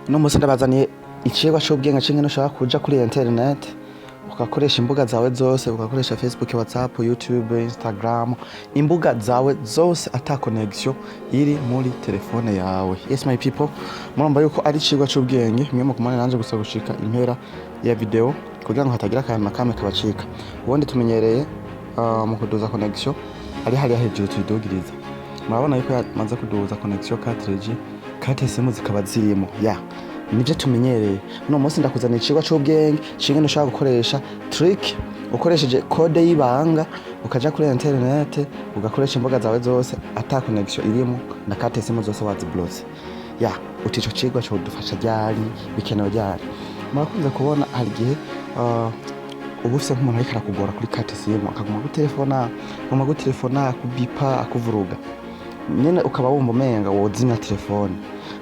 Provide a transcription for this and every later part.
no musi ndabazaniye icigwa c'ubwenge c'ingene ushaka kuja kuri internet ugakoresha imbuga zawe zose, ugakoresha Facebook, WhatsApp, YouTube, Instagram, imbuga zawe zose ata connection iri muri telefone yawe. Yes my people, murumva yuko ari icigwa c'ubwenge, mwe mukumane nanje gusa gushika impera ya video kugira ngo hatagira akantu na kamwe kabacika. Ubundi tumenyereye mu kuduza connection ari hariya hejuru tuyidugiriza. Murabona yuko yamaze kuduza connection 4G, kate simu zikaba zirimo. Nivyo tumenyereye. Uno munsi ndakuzanira icigwa c'ubwenge c'ingene ushaka gukoresha trick ukoresheje code y'ibanga ukaja kuri internet ugakoresha imbuga zawe zose ata connection irimo na kate simu zose waziblose. Utico cigwa cyo dufasha ryari bikenewe ryari. Murakunze kubona hari gihe ubuse nk'umuntu ariko arakugora kuri kate simu akaguma gutelefona kubipa akuvuruga. Nyene ukaba wumva umenga wozimya telefone.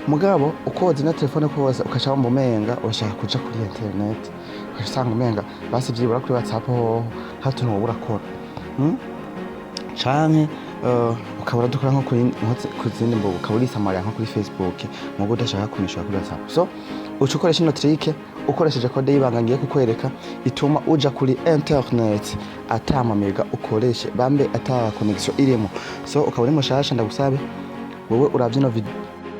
Mugabo uko wozimya telefone kose ukaca wumva umenga urashaka kuja kuri internet. Ukasanga umenga basi vyibura kuri WhatsApp ho hato no urakora. Canke ukabura dukora nko ku zindi mbuga ukabura isamara nko kuri Facebook mugo udashaka kunisha kuri WhatsApp. So uca ukoresha ino trick ukoresheje code y'ibanga ngiye kukwereka ituma uja kuri internet ata mamega ukoreshe bambe ata connection irimo. So ukaba uri mushasha ndagusabe wowe uravye no video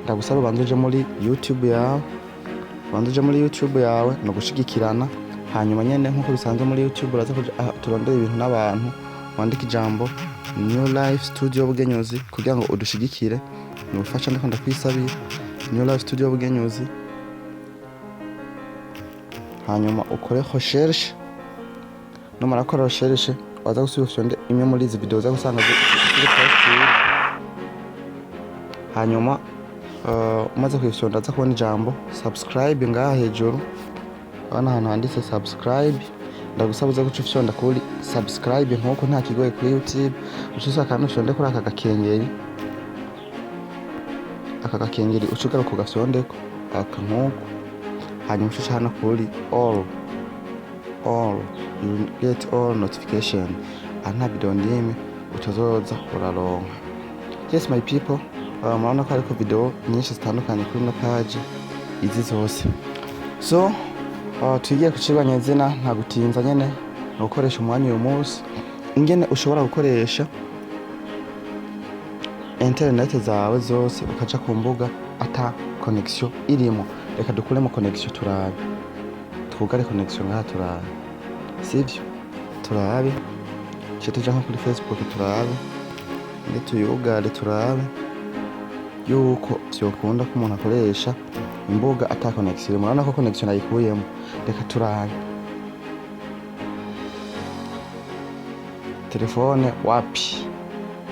ndagusabe banduje muri YouTube yawe no gushigikirana. Hanyuma nyene nkuko bisanzwe muri YouTube uraza turondera ibintu n'abantu wandika ijambo New Life Studio Bugenyuzi kugira ngo udushigikire nufasha ndiko ndakwisabira New Life Studio Bugenyuzi. Hanyuma ukore recherche, numara gukora recherche waza gusubira imwe muri izi video za gusanga hanyuma umaze kwifyonda za kubona ijambo subscribe ngaha hejuru. Bana hano handitse subscribe, ndagusaba uza gucufyonda kuri subscribe nkuko nta kigoye kuri YouTube. Ucusa kandi ufyonde kuri aka gakengeri ucugara ku gafyondeko aka nkuko. Hanyuma ucuca hano kuri all you get all notification ana video ndime utazoza uraronka. Yes my people, murabona ko ariko video nyinshi zitandukanye kuri no page izi zose. So tugiye kucigwa nyezina nta gutinza nyene no gukoresha umwanya uyu munsi ingene ushobora gukoresha internet zawe zose ukaja ku mbuga ata connection irimo. Reka dukuremo connection turabe, twugare connection ngaha turabe, sivyo turabe tuja nko kuri Facebook turabe tuyugare turabe yuko vyokunda ko umuntu akoresha imbuga ata connection. Murabona ko connection ayikuyemo. Reka turabe telefone wapi.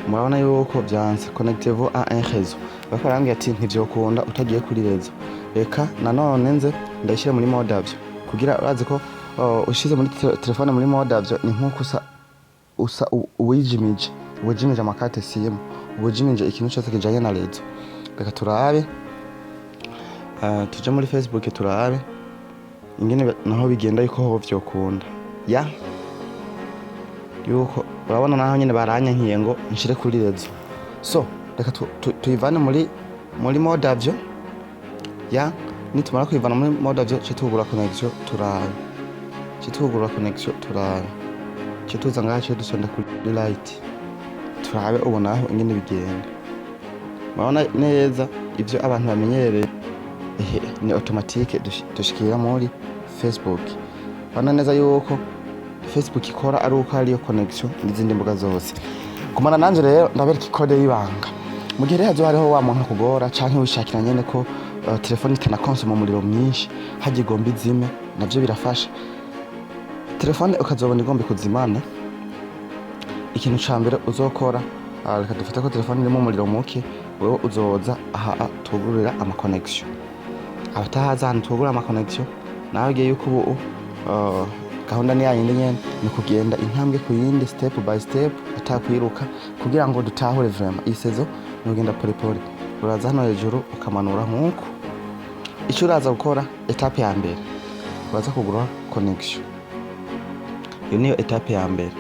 Murabona yuko byanze connectez-vous à un réseau. Bakarambye ati ntivyokunda utagiye kuri rezo. Reka nanone nze ndashyire muri mode avyo kugira urazi ko ushize muri telefone muri mode avyo ni nkuko usa uwijimije amakate simu, uwijimije ikintu cyose kijanye na rezo. Reka turabe tuje muri Facebook turabe ingene naho bigenda yuko ho vyokunda. Yuko urabona naho nyene baranyankiye ngo nshire kuri rezo. So reka tuyivane muri mode avyo. Nitumara kwivana muri mode avyo citugura connection turabe cituza ngaho dusonda kuri light turabe ubona aho ingene bigenda. Murabona neza ivyo abantu bamenyereye ni automatique dushikira muri Facebook. Bana neza yuko Facebook ikora ari uko hariyo connection n'izindi mbuga zose. Kumana nanje rero ndabereka code y'ibanga. Mu gihe hazo hariho wa muntu kugora canke wishakira nyene ko telefone itana konsoma umuriro mwinshi hagigomba izime, navyo birafasha. Telefone ukazobona igomba kuzimana, ikintu ca mbere uzokora reka dufate ko telefone irimo umuriro muke, wewe uzoza aha tugurira ama connection. Abatahaza hano tugurira ama connection nawe giye yuko ubu gahunda ni yayindi nyene ni kugenda intambwe ku yindi step by step atakwiruka kugira ngo dutahure vraiment isezo nugenda pole. Uraza hano hejuru ukamanura nkuko. Ico uraza gukora etape ya mbere uraza kugura connection. Iyo niyo etape ya mbere.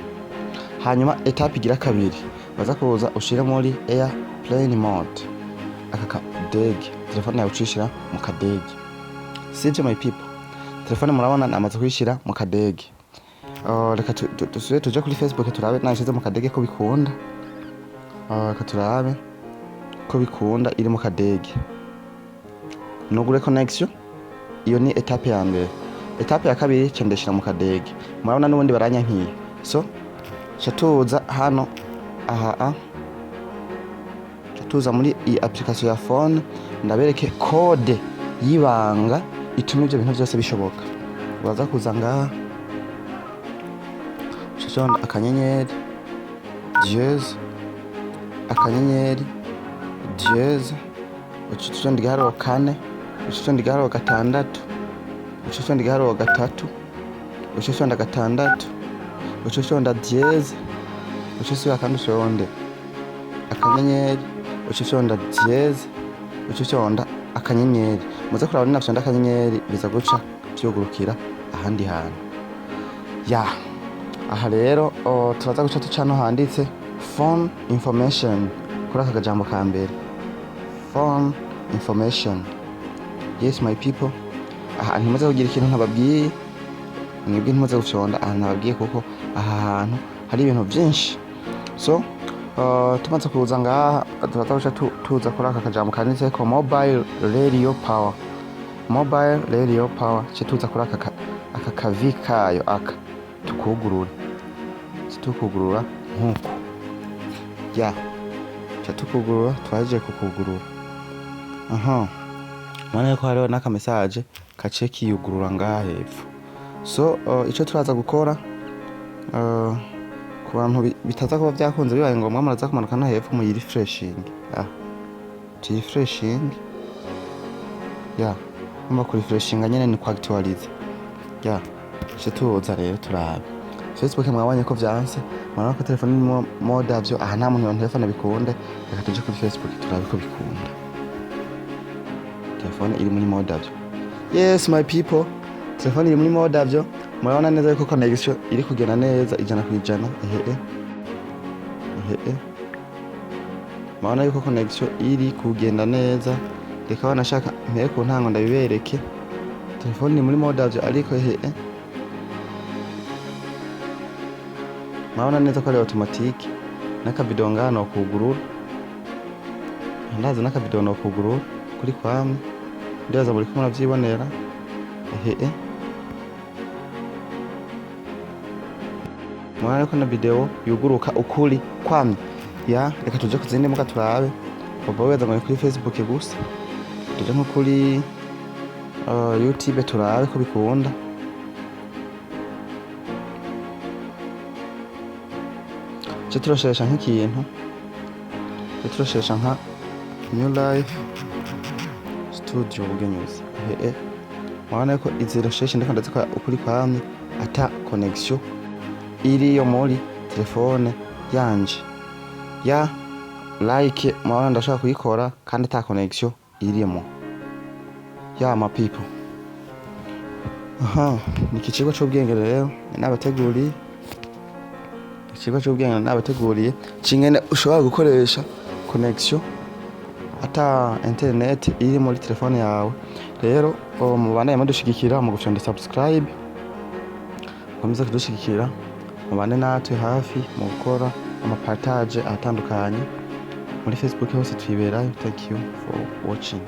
Hanyuma etape igira kabiri uraza kuza ushire muri airplane mode. Aka kadege telefone yawe ucishira mu kadege. sivyo my people. Telefone murabona namaze kuyishira mu kadege. Reka dusubire tuje kuri Facebook turabe nashize mu kadege ko bikunda. Reka turabe ko bikunda iri mu kadege. Nugure connection. Iyo ni etape ya mbere. Etape ya kabiri cendeshira mu kadege. Murabona n'ubundi baranyankiye. So chatuza hano chatuza muri iyi application ya phone ndabereke code yibanga ituma ibyo bintu byose bishoboka. Uraza kuza ngaha ushonda akanyenyeri dièse akanyenyeri dièse ushonda igiharo kane ushonda igiharo gatandatu ushonda igiharo gatatu ushonda gatandatu ushonda dièse ushonda kandi ushonde akanyenyeri ushonda dièse ushonda akanyenyeri muze kuraba ni nafyonda akanyenyeri biza guca byugurukira ahandi hantu ya aha rero turaza guca tucano handitse phone information kuri aka gajambo ka mbere phone information. Yes my people, aha ntimuze kugira ikintu ntababwiye mwebwe ntimuze gufyonda aha ntababwiye kuko aha hantu hari ibintu byinshi. So tumaze kuza ngaha turaza guca tuza kuri aka kajambo kanditse ko mobile radio power. Mobile radio power tuza kuri aka kavi kayo aka tukugurura tukugurura nkuko ya tukugurura twaje kukugurura. Mwana ko hariho n'aka message kace kiyugurura ngaha hepfo. So ico turaza gukora ku bantu bitaza kuba byakunze bibaye ngombwa muraza kumanuka no hepfo mu refreshing. Refreshing ya mba ku refreshing nyene ni actualize ya tuza rero turabe Facebook mwabanye ko vyanse mwana ko telefone ni mode avyo aha nta muntu telefone bikunde reka tuje kuri Facebook turabe ko bikunda telefone iri muri mode avyo. Yes my people, telefone iri muri mode avyo murabona neza ko connection iri kugenda neza ijana kwijana murabona yuko connection iri kugenda neza. Reka banashaka mpere ku ntango ndabibereke telefone ni muri mode avyo ariko murabona neza ko ari automatique n'akabido ngano kugurura ndaza n'akabido no kugurura kuri kwamwe ndaza muri kumwe navyibonera mwana ko na video yuguruka ukuri kwamwe ya. Reka tuje kuzindi muka turabe baba weza ngo kuri Facebook gusa tuje nko kuri YouTube turabe ko bikunda. Turashesha nk'ikintu turashesha nka New Life Studio bugenyuza mwana ko izirashesha ndiko ndazika ukuri kwamwe ata connection iri yo muri telefone yanje ya like mwana ndashaka kuyikora kandi ata connection irimo ya my people. Ni ikigo cy'ubwenge rero n'abateguri ikigo cy'ubwenge n'abateguriye kingene ushobora gukoresha connection ata internet iri muri telefone yawe. Rero mubane mudushigikira mu gufyonda subscribe komeza kudushigikira mubane natwe hafi mu gukora amapartage atandukanye muri Facebook hose twiberayo. Thank you for watching.